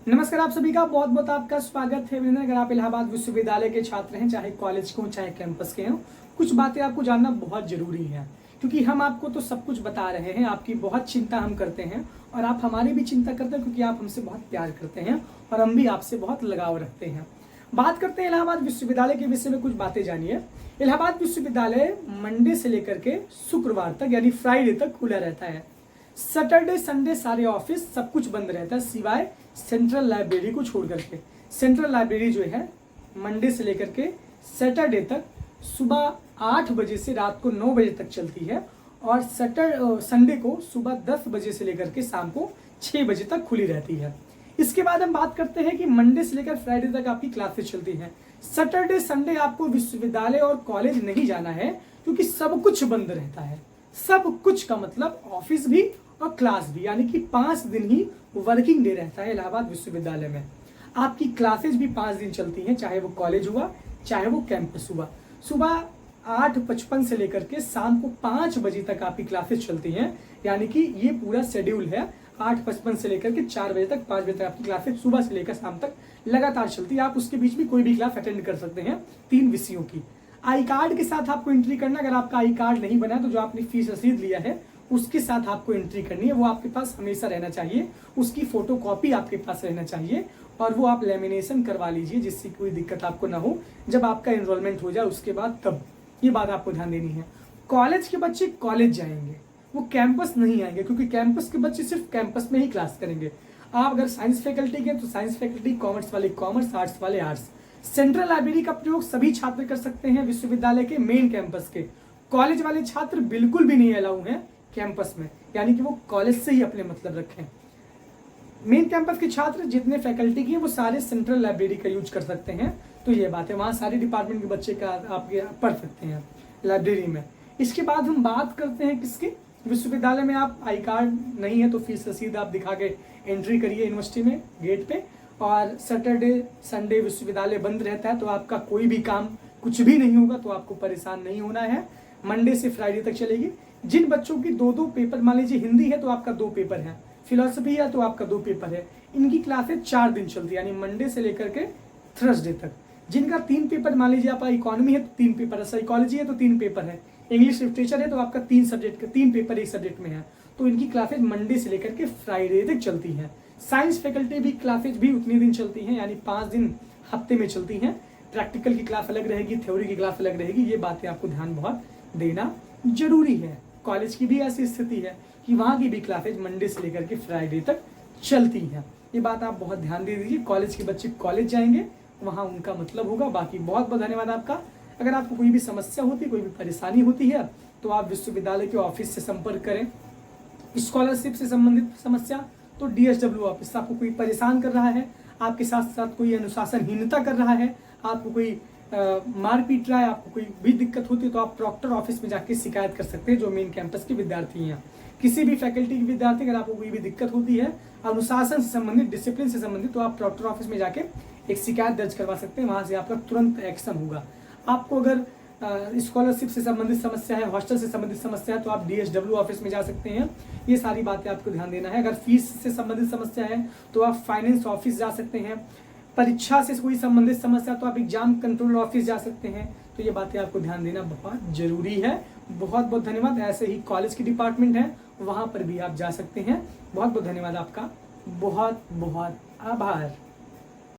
नमस्कार, आप सभी का बहुत बहुत आपका स्वागत है। अगर आप इलाहाबाद विश्वविद्यालय के छात्र हैं, चाहे कॉलेज के हों चाहे कैंपस के हों, कुछ बातें आपको जानना बहुत जरूरी है, क्योंकि हम आपको तो सब कुछ बता रहे हैं। आपकी बहुत चिंता हम करते हैं और आप हमारी भी चिंता करते हैं, क्योंकि आप हमसे बहुत प्यार करते हैं और हम भी आपसे बहुत लगाव रखते हैं। बात करते हैं इलाहाबाद विश्वविद्यालय के विषय में, कुछ बातें जानिए। इलाहाबाद विश्वविद्यालय मंडे से लेकर के शुक्रवार तक यानी फ्राइडे तक खुला रहता है। सैटरडे संडे सारे ऑफिस सब कुछ बंद रहता है, सिवाय सेंट्रल लाइब्रेरी को छोड़ करके। सेंट्रल लाइब्रेरी जो है मंडे से लेकर के सैटरडे तक सुबह 8 बजे से रात को 9 बजे तक चलती है, और संडे को सुबह 10 बजे से लेकर के शाम को 6 बजे तक खुली रहती है। इसके बाद हम बात करते हैं कि मंडे से लेकर फ्राइडे तक आपकी क्लासेस चलती हैं। सैटरडे संडे आपको विश्वविद्यालय और कॉलेज नहीं जाना है, क्योंकि सब कुछ बंद रहता है। सब कुछ का मतलब ऑफिस भी और क्लास भी, यानी कि 5 दिन ही वर्किंग डे रहता है इलाहाबाद विश्वविद्यालय में। आपकी क्लासेज भी 5 दिन चलती हैं, चाहे वो कॉलेज हुआ चाहे वो कैंपस हुआ। सुबह 8:55 से लेकर के शाम को 5 बजे तक आपकी क्लासेज चलती हैं, यानी कि ये पूरा शेड्यूल है। 8:55 से लेकर के 4 बजे तक, 5 बजे तक आपकी क्लासेज सुबह से लेकर शाम तक लगातार चलती है। आप उसके बीच में कोई भी क्लास अटेंड कर सकते हैं 3 विषयों की। आई कार्ड के साथ आपको एंट्री करना। अगर आपका आई कार्ड नहीं बना तो जो आपने फीस रसीद लिया है उसके साथ आपको एंट्री करनी है। वो आपके पास हमेशा रहना चाहिए, उसकी फोटो कॉपी आपके पास रहना चाहिए, और वो आप लेमिनेशन करवा लीजिए, जिससे कोई दिक्कत आपको ना हो जब आपका एनरोलमेंट हो जाए उसके बाद। तब ये बात आपको ध्यान देनी है। कॉलेज के बच्चे कॉलेज जाएंगे, वो कैंपस नहीं आएंगे, क्योंकि कैंपस के बच्चे सिर्फ कैंपस में ही क्लास करेंगे। आप अगर साइंस फैकल्टी के तो साइंस फैकल्टी, कॉमर्स वाले कॉमर्स, आर्ट्स वाले आर्ट्स। सेंट्रल लाइब्रेरी का प्रयोग सभी छात्र कर सकते हैं विश्वविद्यालय के मेन कैंपस के। कॉलेज वाले छात्र बिल्कुल भी नहीं अलाउ हैं कैंपस में, यानी कि वो कॉलेज से ही अपने मतलब रखें। मेन कैंपस के छात्र जितने फैकल्टी की वो सारे सेंट्रल लाइब्रेरी का यूज कर सकते हैं। तो ये बात है, वहाँ सारे डिपार्टमेंट के बच्चे का आप पढ़ सकते हैं लाइब्रेरी में। इसके बाद हम बात करते हैं किसकी। विश्वविद्यालय में आप आई कार्ड नहीं है तो फीस रसीद आप दिखा के एंट्री करिए यूनिवर्सिटी में गेट पे। और सैटरडे संडे विश्वविद्यालय बंद रहता है, तो आपका कोई भी काम कुछ भी नहीं होगा, तो आपको परेशान नहीं होना है। मंडे से फ्राइडे तक चलेगी। जिन बच्चों की 2-2 पेपर, मान लीजिए हिंदी है तो आपका 2 पेपर है, फिलोसफी है तो आपका 2 पेपर है, इनकी क्लासेज 4 दिन चलती है, यानी मंडे से लेकर के थर्सडे तक। जिनका 3 पेपर, मान लीजिए आपका इकोनॉमी है तो 3 पेपर है, साइकोलॉजी है तो 3 पेपर है, इंग्लिश लिटरेचर है तो आपका 3 सब्जेक्ट का 3 पेपर एक सब्जेक्ट में है, तो इनकी क्लासेज मंडे से लेकर के फ्राइडे तक चलती है। साइंस फैकल्टी भी क्लासेज भी उतनी दिन चलती हैं, यानी 5 दिन हफ्ते में चलती हैं। प्रैक्टिकल की क्लास अलग रहेगी, थ्योरी की क्लास अलग रहेगी। ये बातें आपको ध्यान बहुत देना जरूरी है। कॉलेज की भी ऐसी स्थिति है कि वहाँ की भी क्लासेज मंडे से लेकर के फ्राइडे तक चलती हैं। ये बात आप बहुत ध्यान दे दीजिए। कॉलेज के बच्चे कॉलेज जाएंगे, वहाँ उनका मतलब होगा। बाकी बहुत बहुत धन्यवाद आपका। अगर आपको कोई भी समस्या होती, कोई भी परेशानी होती है, तो आप विश्वविद्यालय के ऑफिस से संपर्क करें। स्कॉलरशिप से संबंधित समस्या तो DSW ऑफिस। आपको कोई परेशान कर रहा है, आपके साथ साथ कोई अनुशासनहीनता कर रहा है, आपको कोई मार पीट रहा है, आपको कोई भी दिक्कत होती है, तो आप प्रॉक्टर ऑफिस में जाके शिकायत कर सकते हैं, जो मेन कैंपस के विद्यार्थी हैं। किसी भी फैकल्टी के विद्यार्थी, अगर आपको कोई भी दिक्कत होती है अनुशासन से संबंधित, डिसिप्लिन से संबंधित, तो आप प्रॉक्टर ऑफिस में जाके एक शिकायत दर्ज करवा सकते हैं। वहाँ से आपका तुरंत एक्शन होगा। आपको अगर स्कॉलरशिप से संबंधित समस्या है, हॉस्टल से संबंधित समस्या है, तो आप DSW ऑफिस में जा सकते हैं। ये सारी बातें आपको ध्यान देना है। अगर फीस से संबंधित समस्या है तो आप फाइनेंस ऑफिस जा सकते हैं। परीक्षा से कोई संबंधित समस्या तो आप एग्जाम कंट्रोल ऑफिस जा सकते हैं। तो ये बातें आपको ध्यान देना बहुत जरूरी है। बहुत बहुत धन्यवाद। ऐसे ही कॉलेज की डिपार्टमेंट है, वहाँ पर भी आप जा सकते हैं। बहुत बहुत धन्यवाद आपका। बहुत बहुत आभार।